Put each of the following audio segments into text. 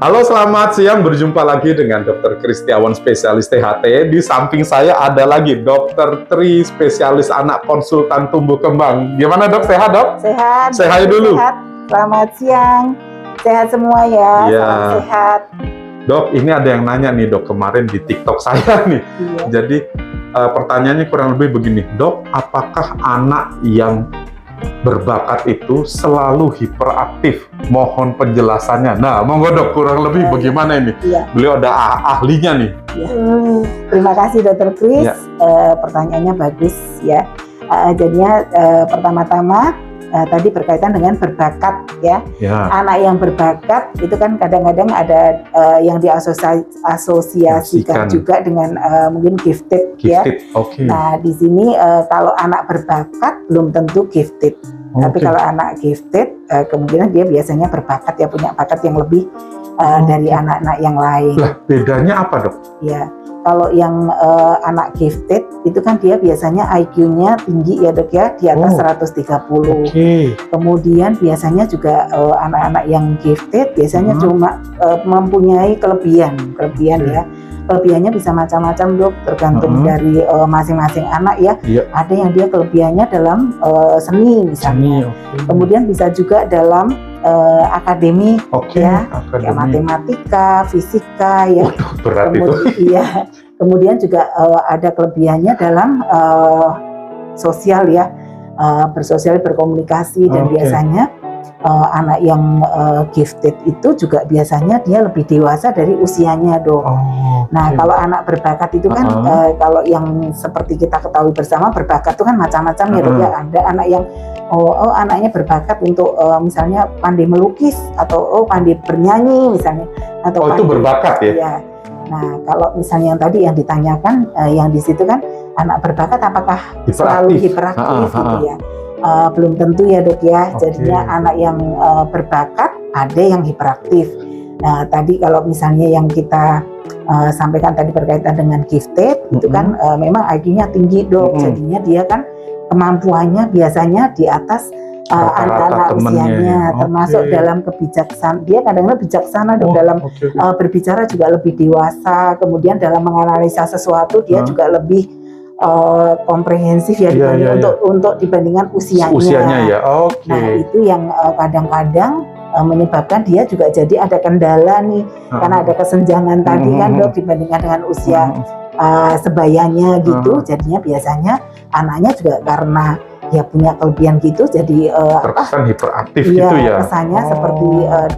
Halo, selamat siang. Berjumpa lagi dengan Dr. Kristiawan, spesialis THT. Di samping saya ada lagi Dr. Tri, spesialis anak konsultan tumbuh kembang. Gimana dok? Sehat dok? Sehat. Sehat dulu. Sehat. Selamat siang. Sehat semua ya. Iya. Salam sehat. Dok, ini ada yang nanya nih dok, kemarin di TikTok saya nih. Iya. Jadi pertanyaannya kurang lebih begini, dok, apakah anak yang berbakat itu selalu hiperaktif? Mohon penjelasannya. Nah, monggo dok, kurang lebih bagaimana ini? Iya. Beliau ada ahlinya nih. Iya. Terima kasih Dr. Kris. Iya. Pertanyaannya bagus ya. Jadinya pertama-tama tadi berkaitan dengan berbakat ya. Ya. Anak yang berbakat itu kan kadang-kadang ada yang diasosiasikan juga dengan mungkin gifted ya. Oke. Nah, di sini kalau anak berbakat belum tentu gifted. Tapi kalau anak gifted, kemungkinan dia biasanya berbakat ya, punya bakat yang lebih dari anak-anak yang lain. Lah, bedanya apa dok? Ya, kalau yang anak gifted itu kan dia biasanya IQ-nya tinggi ya dok ya, di atas 130. Kemudian biasanya juga anak-anak yang gifted biasanya cuma mempunyai kelebihan ya. Kelebihannya bisa macam-macam dok, tergantung dari masing-masing anak ya. Ada yang dia kelebihannya dalam seni misalnya. Kemudian bisa juga dalam akademik ya, kayak matematika, fisika ya. Berat itu. Iya. Kemudian juga ada kelebihannya dalam sosial ya, bersosial, berkomunikasi, dan biasanya anak yang gifted itu juga biasanya dia lebih dewasa dari usianya dok. Nah, kalau anak berbakat itu kan kalau yang seperti kita ketahui bersama, berbakat itu kan macam-macam ya dok ya. Ada anak yang anaknya berbakat untuk misalnya pandai melukis atau pandai bernyanyi misalnya, atau itu berbakat ya? Ya. Nah, kalau misalnya yang tadi yang ditanyakan yang di situ kan anak berbakat apakah selalu hiperaktif gitu ya? Belum tentu ya dok ya. Jadinya anak yang berbakat ada yang hiperaktif. Nah, tadi kalau misalnya yang kita sampaikan tadi berkaitan dengan gifted itu kan memang IQ-nya tinggi dok. Jadinya dia kan kemampuannya biasanya di atas anak-anak usianya, termasuk dalam kebijaksanaan. Dia kadang-kadang bijaksana dok, dalam berbicara juga lebih dewasa. Kemudian dalam menganalisa sesuatu dia juga lebih komprehensif ya, untuk dibandingkan usianya ya. Nah, itu yang kadang-kadang menyebabkan dia juga jadi ada kendala nih, karena ada kesenjangan tadi kan dok, dibandingkan dengan usia sebayanya gitu. Jadinya biasanya anaknya juga karena dia punya kelebihan gitu, jadi terkesan hiperaktif gitu ya. Kesannya seperti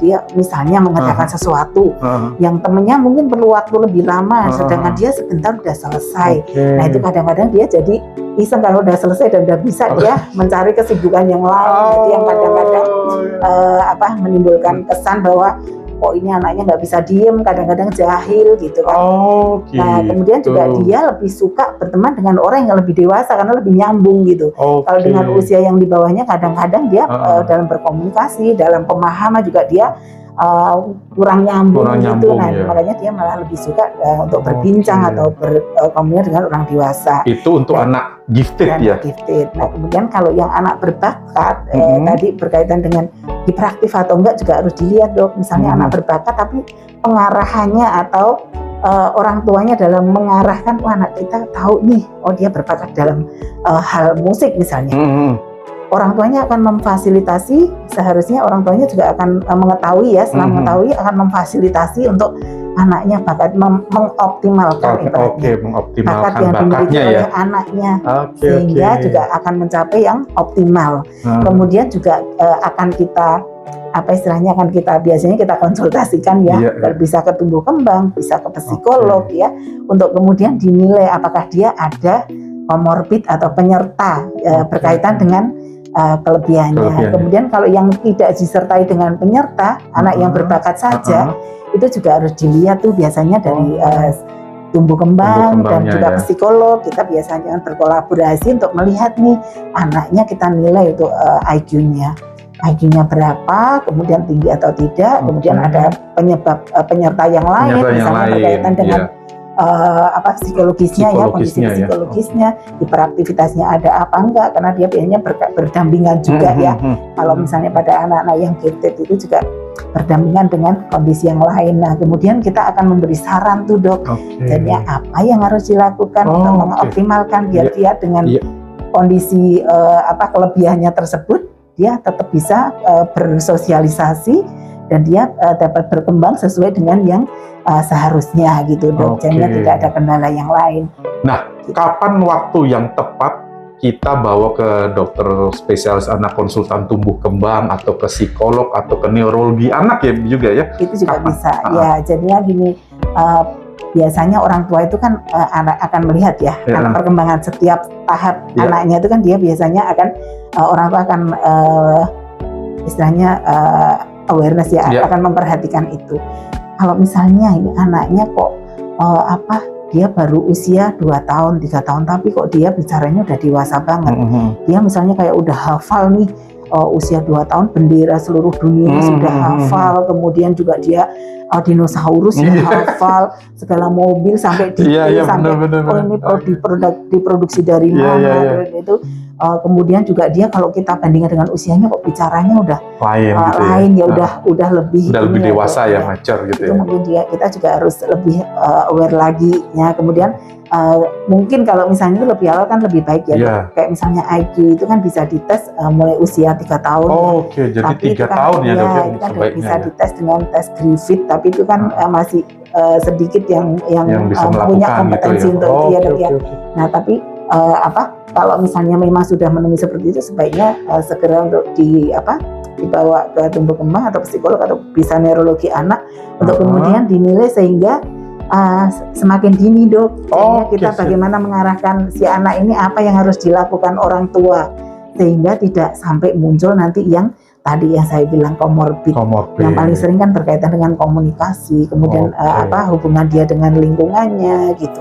dia misalnya mengerjakan sesuatu yang temennya mungkin perlu waktu lebih lama, sedangkan dia sebentar udah selesai. Nah, itu kadang-kadang dia jadi iseng kalau udah selesai dan udah bisa dia mencari kesibukan yang lain. Itu yang kadang-kadang menimbulkan kesan bahwa ini anaknya nggak bisa diem, kadang-kadang jahil gitu kan. Nah, kemudian juga dia lebih suka berteman dengan orang yang lebih dewasa karena lebih nyambung gitu. Kalau dengan usia yang di bawahnya kadang-kadang dia dalam berkomunikasi, dalam pemahaman juga dia kurang nyambung gitu. Nah, makanya dia malah lebih suka untuk berbincang atau berkomunikasi dengan orang dewasa. Itu untuk anak gifted ya? Gifted. Nah, kemudian kalau yang anak berbakat tadi berkaitan dengan hiperaktif atau enggak juga harus dilihat dok. Misalnya anak berbakat tapi pengarahannya atau orang tuanya dalam mengarahkan, anak kita tahu nih, dia berbakat dalam hal musik misalnya. Orang tuanya akan memfasilitasi, seharusnya orang tuanya juga akan mengetahui ya, setelah mengetahui akan memfasilitasi untuk anaknya bakat mengoptimalkan bakat yang dimiliki oleh anaknya, sehingga juga akan mencapai yang optimal. Kemudian juga akan kita biasanya kita konsultasikan ya, bisa ke tumbuh kembang, bisa ke psikolog ya, untuk kemudian dinilai apakah dia ada komorbid atau penyerta berkaitan dengan kelebihannya. Kemudian kalau yang tidak disertai dengan penyerta, anak yang berbakat saja, itu juga harus dilihat tuh biasanya dari tumbuh kembang dan juga psikolog. Kita biasanya berkolaborasi untuk melihat nih anaknya, kita nilai untuk IQ-nya berapa, kemudian tinggi atau tidak, kemudian ada penyerta yang lain, misalnya berkaitan dengan psikologisnya ya, kondisi Psikologisnya ya. psikologisnya, hiperaktivitasnya ada apa enggak, karena dia biasanya berdampingan juga ya. Kalau misalnya pada anak-anak yang gifted itu juga berdampingan dengan kondisi yang lain. Nah, kemudian kita akan memberi saran tuh dok, jadinya apa yang harus dilakukan untuk mengoptimalkan biar dia dengan kondisi kelebihannya tersebut dia tetap bisa bersosialisasi dan dia dapat berkembang sesuai dengan yang seharusnya gitu dok. Jadinya tidak ada kendala yang lain. Nah, kapan waktu yang tepat kita bawa ke dokter spesialis anak, konsultan tumbuh kembang, atau ke psikolog, atau ke neurologi anak ya juga ya? Itu juga bisa. Ya, jadinya gini, biasanya orang tua itu kan akan melihat ya, karena perkembangan setiap tahap anaknya itu kan dia biasanya akan orang tua akan istilahnya awareness ya, akan memperhatikan itu. Kalau misalnya ini anaknya kok dia baru usia 2 tahun, 3 tahun, tapi kok dia bicaranya udah dewasa banget. Dia misalnya kayak udah hafal nih, usia 2 tahun bendera seluruh dunia sudah hafal, kemudian juga dia dinosaurus sudah hafal, segala mobil sampai detail, sampai ini diproduksi dari mana, itu. Kemudian juga dia kalau kita bandingkan dengan usianya kok bicaranya udah lain ya, udah lebih dewasa ya, mature gitu itu ya. Mungkin kita juga harus lebih aware lagi ya. Kemudian mungkin kalau misalnya itu lebih awal kan lebih baik ya. Kayak misalnya IQ itu kan bisa dites mulai usia 3 tahun. Jadi tapi 3 tahun ya dok, itu kan bisa dites dengan tes Griffith, tapi itu kan masih sedikit yang punya kompetensi gitu ya. untuk dia dok ya. Nah tapi kalau misalnya memang sudah menemui seperti itu, sebaiknya segera untuk dibawa ke tumbuh kembang atau psikolog atau bisa neurologi anak untuk kemudian dinilai sehingga semakin dini dok. Kita bagaimana mengarahkan si anak ini, apa yang harus dilakukan orang tua sehingga tidak sampai muncul nanti yang tadi yang saya bilang komorbid. Yang paling sering kan berkaitan dengan komunikasi, kemudian hubungan dia dengan lingkungannya gitu.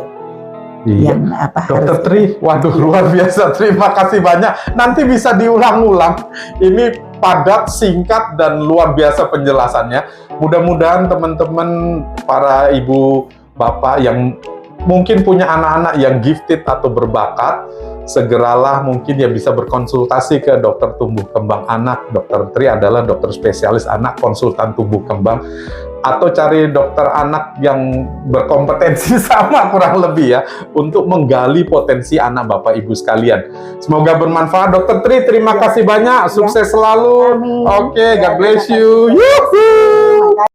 Dokter Tri, waduh luar biasa, terima kasih banyak. Nanti bisa diulang-ulang. Ini padat, singkat, dan luar biasa penjelasannya. Mudah-mudahan teman-teman para ibu bapak yang mungkin punya anak-anak yang gifted atau berbakat, segeralah mungkin ya bisa berkonsultasi ke dokter tumbuh kembang anak. Dokter Tri adalah dokter spesialis anak, konsultan tumbuh kembang, atau cari dokter anak yang berkompetensi sama kurang lebih ya, untuk menggali potensi anak bapak ibu sekalian. Semoga bermanfaat. Dokter Tri, terima kasih banyak, sukses selalu. Amin. God bless you. Yuhuu.